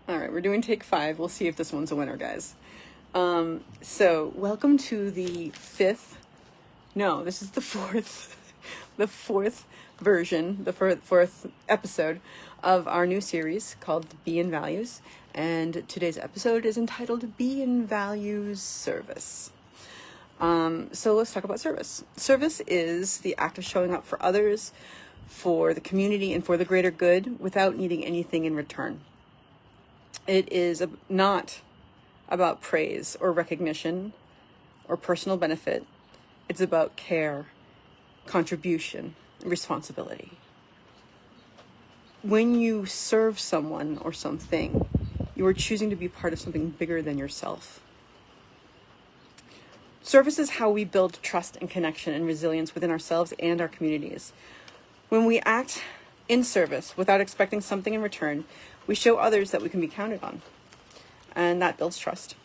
All right, we're doing take 5. We'll see if this one's a winner, guys. So welcome to the this is the fourth version, the fourth episode of our new series called Be in Values. And today's episode is entitled Be in Values Service. So let's talk about service. Service is the act of showing up for others, for the community, and for the greater good without needing anything in return. It is not about praise or recognition or personal benefit. It's about care, contribution, and responsibility. When you serve someone or something, you are choosing to be part of something bigger than yourself. Service is how we build trust and connection and resilience within ourselves and our communities. When we act in service without expecting something in return, we show others that we can be counted on, and that builds trust.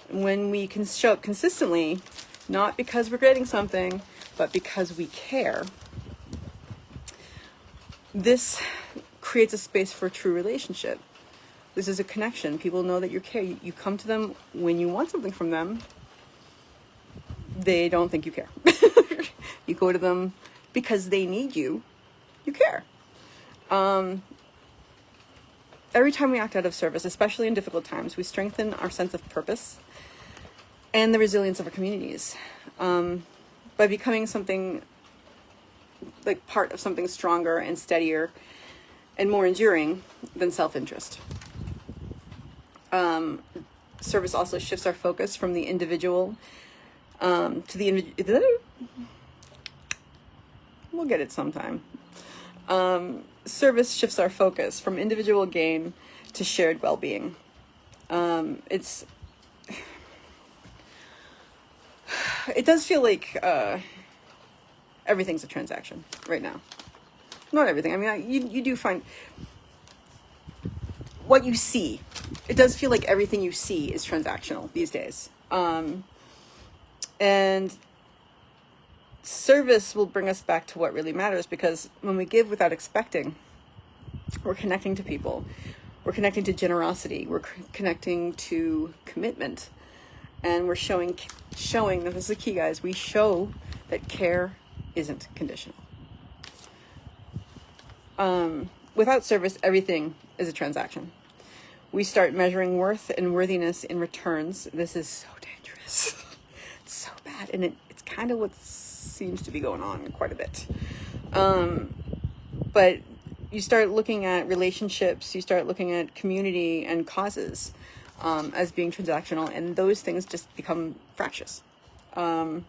When we can show up consistently, not because we're getting something, but because we care, this creates a space for a true relationship. This is a connection. People know that you care. You come to them when you want something from them. They don't think you care. You go to them because they need you. You care. Every time we act out of service, especially in difficult times, we strengthen our sense of purpose and the resilience of our communities by becoming something like part of something stronger and steadier and more enduring than self-interest. Service also shifts our focus from the individual to the we'll get it sometime. Service shifts our focus from individual gain to shared well-being. It does feel like everything's a transaction right now. Not everything. I mean, you do find what you see. It does feel like everything you see is transactional these days. And service will bring us back to what really matters, because when we give without expecting, we're connecting to people. We're connecting to generosity. We're connecting to commitment. And we're showing that this is the key, guys. We show that care isn't conditional. Without service, everything is a transaction. We start measuring worth and worthiness in returns. This is so dangerous. It's so bad. And it's kind of what seems to be going on quite a bit. But you start looking at relationships, you start looking at community and causes as being transactional, and those things just become fractious. Yes.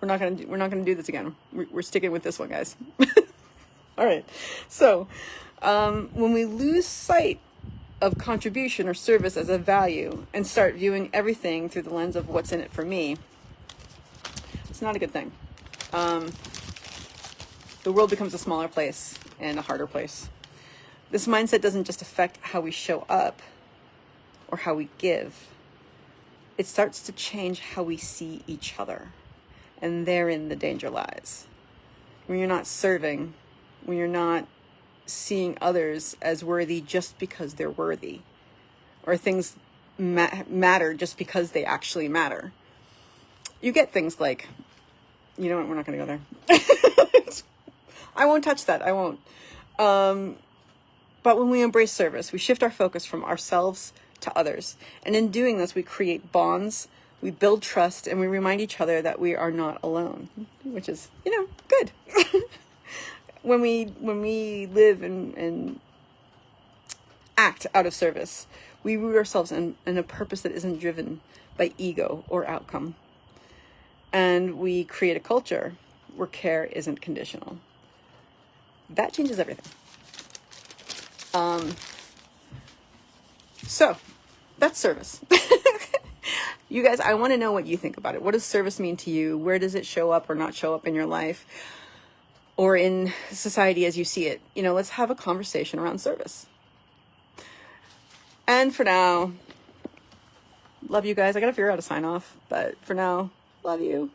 We're not gonna do this again. We're sticking with this one, guys. All right. So when we lose sight of contribution or service as a value and start viewing everything through the lens of what's in it for me, it's not a good thing. The world becomes a smaller place and a harder place. This mindset doesn't just affect how we show up or how we give. It starts to change how we see each other. And therein the danger lies. When you're not serving, when you're not seeing others as worthy just because they're worthy, or things matter just because they actually matter, you get things like, you know what, we're not going to go there. I won't touch that. I won't. But when we embrace service, we shift our focus from ourselves to others. And in doing this, we create bonds, we build trust, and we remind each other that we are not alone, which is, good. When we live and act out of service, we root ourselves in a purpose that isn't driven by ego or outcome. And we create a culture where care isn't conditional. That changes everything. So that's service. You guys, I want to know what you think about it. What does service mean to you? Where does it show up or not show up in your life or in society as you see it? Let's have a conversation around service. And for now, love you guys. I got to figure out a sign off, but for now, love you.